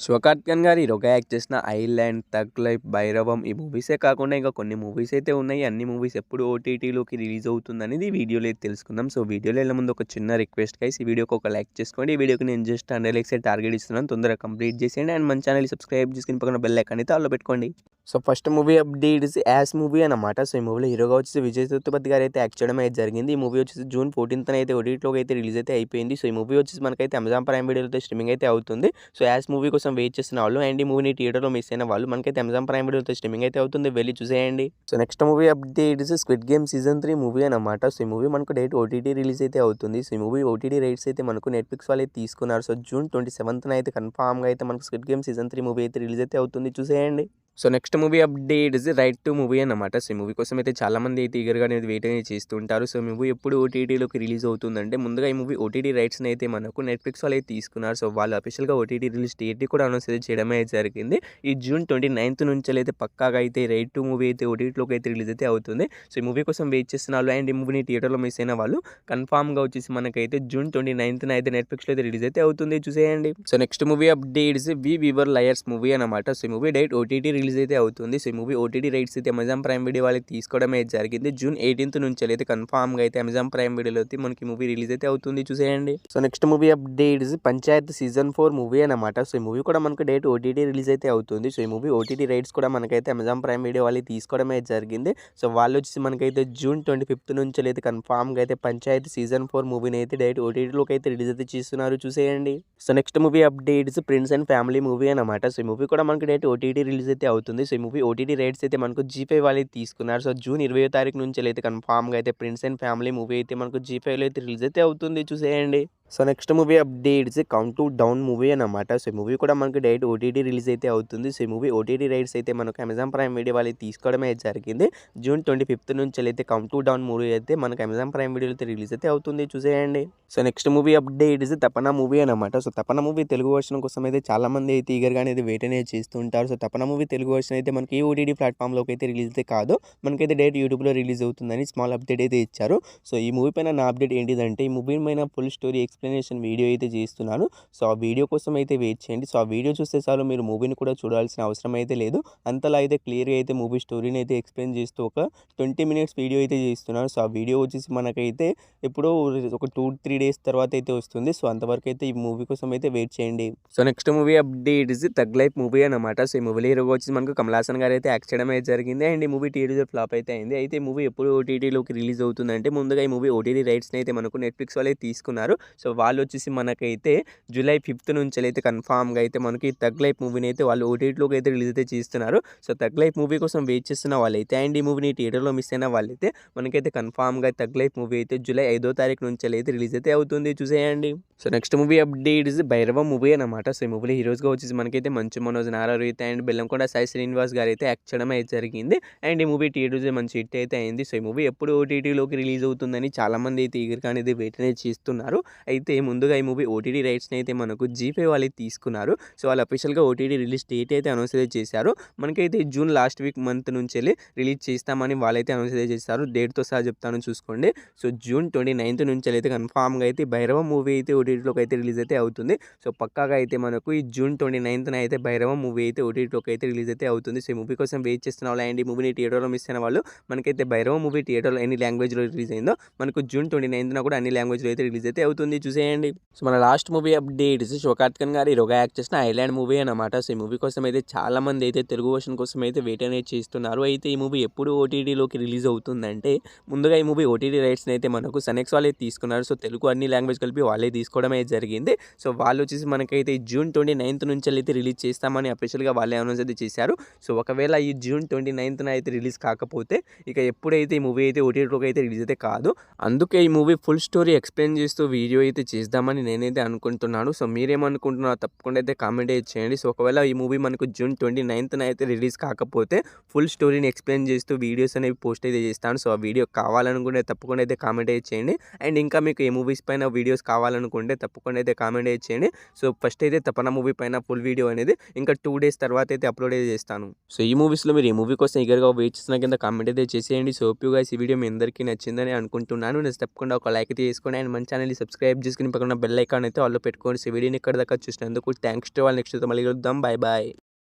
శివకార్తికేయన్ గారు హీరోగా యాక్ట్ చేసిన 'ఐలాండ్', 'థగ్ లైఫ్', 'భైరవం' ఈ మూవీసే కాకుండా ఇంకా కొన్ని మూవీస్ అయితే ఉన్నాయి. అన్ని మూవీస్ ఎప్పుడు ఓటీటీలోకి రిలీజ్ అవుతుందనేది ఈ వీడియోలో అయితే తెలుసుకుందాం. సో వీడియోలో వెళ్ళే ముందు ఒక చిన్న రిక్వెస్ట్ గైస్, ఈ వీడియోకి ఒక లైక్ చేసుకోండి. ఈ వీడియోకి నేను జస్ట్ 100 లైక్స్ టార్గెట్ ఇస్తున్నాను. తొందరగా కంప్లీట్ చేసేయండి అండ్ మన ఛానల్ సబ్స్క్రైబ్ చేసుకుని పక్కన బెల్ ఐకాన్ అయితే ఆల్లో పెట్టుకోండి. So first movie update is as movie అనమాట. సో ఈ మూవీలో హీరోగా వచ్చేసి విజయ్ సేతుపతి గారు అయితే యాక్ట్ చేయడం అయితే జరిగింది. ఈ మూవీ వచ్చేసి జూన్ 14th అయితే ఓటీటీలోకి అయితే రిలీజ్ అయితే అయిపోయింది. సో ఈ మూవీ వచ్చేసి మనకైతే అమెజాన్ ప్రైమ్ వీడియోలో స్ట్రీమింగ్ అయితే అవుతుంది. సో యాస్ మూవీ కోసం వెయిట్ చేస్తున్న వాళ్ళు అండ్ ఈ మూవీని థియేటర్లో మిస్ అయిన వాళ్ళు మనకైతే అమెజాన్ ప్రైమ్ వీడియోతో స్ట్రీమింగ్ అయితే అవుతుంది, వెళ్ళి చూసేయండి. So next movie update is squid game season 3 movie అనమాట. సో ఈ మూవీ మనకు డైరెక్ట్ ఓటీటీ రిలీజ్ అయితే అవుతుంది. సో ఈ మూవీ ఓటీటీ రైట్స్ అయితే మనకు నెట్ఫ్లిక్స్ వాళ్ళు అయితే తీసుకున్నారు. సో జూన్ 27th అయితే కన్ఫామ్గా అయితే మనకు స్క్విడ్ గేమ్ సీజన్ 3 మూవీ అయితే రిలీజ్ అయితే అవుతుంది, చూసేయండి. So next movie update is right to movie అనమాట. సో ఈ మూవీ కోసం అయితే చాలామంది అయితే ఈగర్గా అనేది వెయిట్ అనేది చేస్తుంటారు. సో మూవీ ఎప్పుడు ఓటీటీలోకి రిలీజ్ అవుతుందంటే ముందుగా ఈ మూవీ ఓటీటీ రైట్స్ని అయితే మనకు నెట్ఫ్లిక్స్ వాళ్ళు అయితే తీసుకున్నారు. సో వాళ్ళు అఫీషియల్గా ఓటీటీ రిలీజ్ డేట్ కూడా అనౌన్స్ అయితే చేయడమే జరిగింది. ఈ జూన్ 29th నుంచి అయితే పక్కాగా అయితే రైట్ టు మూవీ అయితే ఓటీటీలోకి అయితే రిలీజ్ అయితే అవుతుంది. సో ఈ మూవీ కోసం వెయిట్ చేస్తున్న వాళ్ళు అండ్ ఈ మూవీని థియేటర్లో మిస్ అయిన వాళ్ళు కన్ఫామ్గా వచ్చేసి మనకైతే జూన్ 29th అయితే నెట్ఫ్లిక్స్లో అయితే రిలీజ్ అయితే అవుతుంది, చూసేయండి. సో నెక్స్ట్ మూవీ అప్డేట్స్ వి వర్ లయర్స్ మూవీ అనమాట. సో ఈ మూవీ డైరెక్ట్ ఓటీటీ రిలీజ్ అయితే అవుతుంది. సో ఈ మూవీ ఓటీటీ రైట్స్ అయితే అమెజాన్ ప్రైమ్ వీడియో వాళ్ళకి తీసుకోవడమే జరిగింది. జూన్ 18th నుంచి అయితే కన్ఫామ్గా అయితే అమెజాన్ ప్రైమ్ వీడియోలో అయితే మనకి మూవీ రిలీజ్ అయితే అవుతుంది, చూసేయండి. So next movie updates Panchayat season 4 movie అనమాట. సో ఈ మూవీ కూడా మనకు డైరెక్ట్ ఓటీటీ రిలీజ్ అయితే అవుతుంది. సో ఈ మూవీ ఓటీటీ రైట్స్ కూడా మనకైతే అమెజాన్ ప్రైమ్ వీడియో వాళ్ళకి తీసుకోవడమే జరిగింది. సో వాళ్ళు వచ్చేసి మనకైతే జూన్ 25th నుంచి అయితే కన్ఫామ్గా అయితే పంచాయత్ సీజన్ 4 మూవీని అయితే డైరెక్ట్ ఓటీటీలోకి అయితే రిలీజ్ అయితే చేస్తున్నారు, చూసేయండి. So next movie updates prince and family movie అనమాట. సో ఈ మూవీ కూడా మనకి డైరెక్ట్ ఓటీటీ రిలీజ్ అయితే అవుతుంది. సో ఈ మూవీ ఓటీటీ రైట్స్ అయితే మనకు జీ5 వాళ్ళు తీసుకున్నారు. సో జూన్ 20వ తారీఖు నుంచి అయితే కన్ఫామ్గా అయితే ప్రిన్స్ అండ్ ఫ్యామిలీ మూవీ అయితే మనకు జీ5లో అయితే రిలీజ్ అయితే అవుతుంది, చూసేయండి. So next movie updates count to down movie అనమాట. సో ఈ మూవీ కూడా మనకి డైరెక్ట్ ఓటీటీ రిలీజ్ అయితే అవుతుంది. సో ఈ మూవీ ఓటీటీ రైట్స్ అయితే మనకు అమెజాన్ ప్రైమ్ వీడియో వాళ్ళు తీసుకోవడమే జరిగింది. జూన్ 25th నుంచి అయితే కౌంట్ టు డౌన్ మూవీ అయితే మనకు అమెజాన్ ప్రైమ్ వీడియోలో అయితే రిలీజ్ అయితే అవుతుంది, చూసేయండి. సో నెక్స్ట్ మూవీ అప్డేట్స్ తపన మూవీ అనమాట. సో తపన మూవీ తెలుగు వర్షన్ కోసం అయితే చాలా మంది అయితే ఈగర్గా అనేది వెయిట్ అనేది చేస్తూ ఉంటారు. సో తపన మూవీ తెలుగు వర్షన్ అయితే మనకి ఓటీటీ ప్లాట్ఫామ్లోకి అయితే రిలీజ్ అయితే కాదు, మనకైతే డైరెక్ట్ యూట్యూబ్లో రిలీజ్ అవుతుందని స్మాల్ అప్డేట్ అయితే ఇచ్చారు. సో ఈ మూవీ పైన నా అప్డేట్ ఏంటిదంటే ఈ మూవీ పైన ఫుల్ స్టోరీ ఎక్స్ప్లెనేషన్ వీడియో అయితే చేస్తున్నాను. సో ఆ వీడియో కోసం అయితే వెయిట్ చేయండి. సో ఆ వీడియో చూస్తే చాలు, మీరు మూవీని కూడా చూడాల్సిన అవసరం అయితే లేదు. అంతలా అయితే క్లియర్గా అయితే మూవీ స్టోరీని అయితే ఎక్స్ప్లెయిన్ చేస్తూ ఒక 20 minutes వీడియో అయితే చేస్తున్నాను. సో ఆ వీడియో వచ్చేసి మనకైతే ఎప్పుడో ఒక 2-3 days తర్వాత అయితే వస్తుంది. సో అంతవరకు అయితే ఈ మూవీ కోసం అయితే వెయిట్ చేయండి. So next movie update is tug life movie అనమాట. సో ఈ మూవీలో హీరోగా వచ్చేసి మనకు కమల్ హాసన్ గారు అయితే యాక్ట్ చేయడం అయితే జరిగింది అండ్ ఈ మూవీ టీజర్ ఫ్లాప్ అయితే అయింది. అయితే ఈ మూవీ ఎప్పుడు ఓటీటీలోకి రిలీజ్ అవుతుందంటే ముందుగా ఈ మూవీ ఓటీటీ రైట్స్ని అయితే మనకు నెట్ఫ్లిక్స్ వాళ్ళే తీసుకున్నారు. సో వాళ్ళు వచ్చేసి మనకైతే జూలై 5th నుంచి అయితే కన్ఫామ్గా అయితే మనకి థగ్ లైఫ్ మూవీని అయితే వాళ్ళు ఓటీటీలోకి అయితే రిలీజ్ అయితే చేస్తున్నారు. సో థగ్ లైఫ్ మూవీ కోసం వెయిట్ చేస్తున్న వాళ్ళైతే అండ్ ఈ మూవీని థియేటర్లో మిస్ అయిన వాళ్ళైతే మనకైతే కన్ఫామ్గా థగ్ లైఫ్ మూవీ అయితే జూలై 5వ తారీఖు నుంచి అయితే రిలీజ్ అయితే అవుతుంది, చూసేయండి. So next movie update is Bhairavam movie అనమాట. సో ఈ మూవీలో హీరోస్గా వచ్చేసి మనకైతే మంచు మనోజ్, నారా రోహిత్ అండ్ బెల్లంకొండ సాయి శ్రీనివాస్ గారు అయితే యాక్ట్ చేయడం అయితే జరిగింది అండ్ ఈ మూవీ థియేటర్స్ మంచి హిట్ అయితే అయింది. సో ఈ మూవీ ఎప్పుడు ఓటీటీలోకి రిలీజ్ అవుతుందని చాలామంది అయితే ఈగర్గా అనేది వెయిట్ అనేది చేస్తున్నారు. అయితే ముందుగా ఈ మూవీ ఓటీటీ రైట్స్ని అయితే మనకు జీ5 వాళ్ళు తీసుకున్నారు. సో వాళ్ళు అఫీషియల్గా ఓటీటీ రిలీజ్ డేట్ అయితే అనౌన్స్ అయితే చేశారు. మనకైతే జూన్ లాస్ట్ వీక్ మంత్ నుంచి రిలీజ్ చేస్తామని వాళ్ళైతే అనౌన్స్ అయితే చేస్తారు. డేట్తో సహా చెప్తాను, చూసుకోండి. సో జూన్ 29th నుంచి అయితే కన్ఫామ్గా అయితే భైరవం మూవీ అయితే ఓటీటీలోకి అయితే రిలీజ్ అయితే అవుతుంది. సో పక్కాగా అయితే మనకు ఈ జూన్ 29th అయితే భైరవం మూవీ అయితే ఓటీటీలోకి అయితే రిలీజ్ అయితే అవుతుంది. సో ఈ మూవీ కోసం వెయిట్ చేస్తున్న వాళ్ళు అండ్ ఈ మూవీని థియేటర్లో మిస్ అయిన వాళ్ళు మనకైతే భైరవం మూవీ థియేటర్లో ఎన్ని లాంగ్వేజ్లో రిలీజ్ అయిందో మనకు జూన్ 29th కూడా అన్ని లాంగ్వేజ్లో అయితే రిలీజ్ అయితే అవుతుంది, చూసేయండి. సో మన లాస్ట్ మూవీ అప్డేట్స్ శివకార్తికేయన్ గారు హీరోగా యాక్ట్ చేసిన ఐలాండ్ మూవీ అనమాట. సో ఈ మూవీ కోసం అయితే చాలా మంది అయితే తెలుగు వర్షన్ కోసం అయితే వెయిట్ అనేది చేస్తున్నారు. అయితే ఈ మూవీ ఎప్పుడు ఓటీటీలోకి రిలీజ్ అవుతుందంటే ముందుగా ఈ మూవీ ఓటీటీ రైట్స్ని అయితే మనకు సనెక్స్ వాళ్ళే తీసుకున్నారు. సో తెలుగు అన్ని లాంగ్వేజ్ కలిపి వాళ్ళే తీసుకోవడమే జరిగింది. సో వాళ్ళు వచ్చేసి మనకైతే జూన్ 29th నుంచి అయితే రిలీజ్ చేస్తామని అఫీషియల్గా వాళ్ళే అనౌన్స్ అయితే చేశారు. సో ఒకవేళ ఈ జూన్ 29th అయితే రిలీజ్ కాకపోతే ఇక ఎప్పుడైతే ఈ మూవీ అయితే ఓటీటీలోకి అయితే రిలీజ్ అయితే కాదు. అందుకే ఈ మూవీ ఫుల్ స్టోరీ ఎక్స్ప్లెయిన్ చేస్తూ వీడియో అయితే చేద్దామని నేనైతే అనుకుంటున్నాను. సో మీరేమనుకుంటున్నారో తప్పకుండా అయితే కామెంట్ అయితే చేయండి. సో ఒకవేళ ఈ మూవీ మనకు జూన్ 29th అయితే రిలీజ్ కాకపోతే ఫుల్ స్టోరీని ఎక్స్ప్లెయిన్ చేస్తూ వీడియోస్ అనేవి పోస్ట్ అయితే చేస్తాను. సో ఆ వీడియో కావాలనుకుంటే తప్పకుండా అయితే కామెంట్ అయితే చేయండి అండ్ ఇంకా మీకు ఏ మూవీస్ పైన వీడియోస్ కావాలనుకుంటే తప్పకుండా అయితే కామెంట్ అయితే చేయండి. సో ఫస్ట్ అయితే తపన మూవీ పైన ఫుల్ వీడియో అనేది ఇంకా 2 days తర్వాత అయితే అప్లోడ్ అయితే చేస్తాను. సో ఈ మూవీస్లో మీరు ఈ మూవీ కోసం ఈగర్గా వెయిట్ చేస్తున్న కింద కామెంట్ అయితే చేసేయండి. సో హోప్ యు గైస్ ఈ వీడియో మీ అందరికీ నచ్చిందని అనుకుంటున్నాను. నేను తప్పకుండా ఒక లైక్ అయితే చేసుకోండి అండ్ మన ఛానల్ని సబ్స్క్రైబ్ చేసుకుని పక్కన బెల్ ఐకాన్ అయితే ఆల్‌లో పెట్టుకోండి. సో వీడియోని ఇక్కడి దాకా చూసినందుకు థాంక్స్ టు ఆల్. నెక్స్ట్ అయితే మళ్ళీ కలుద్దాం. Bye bye.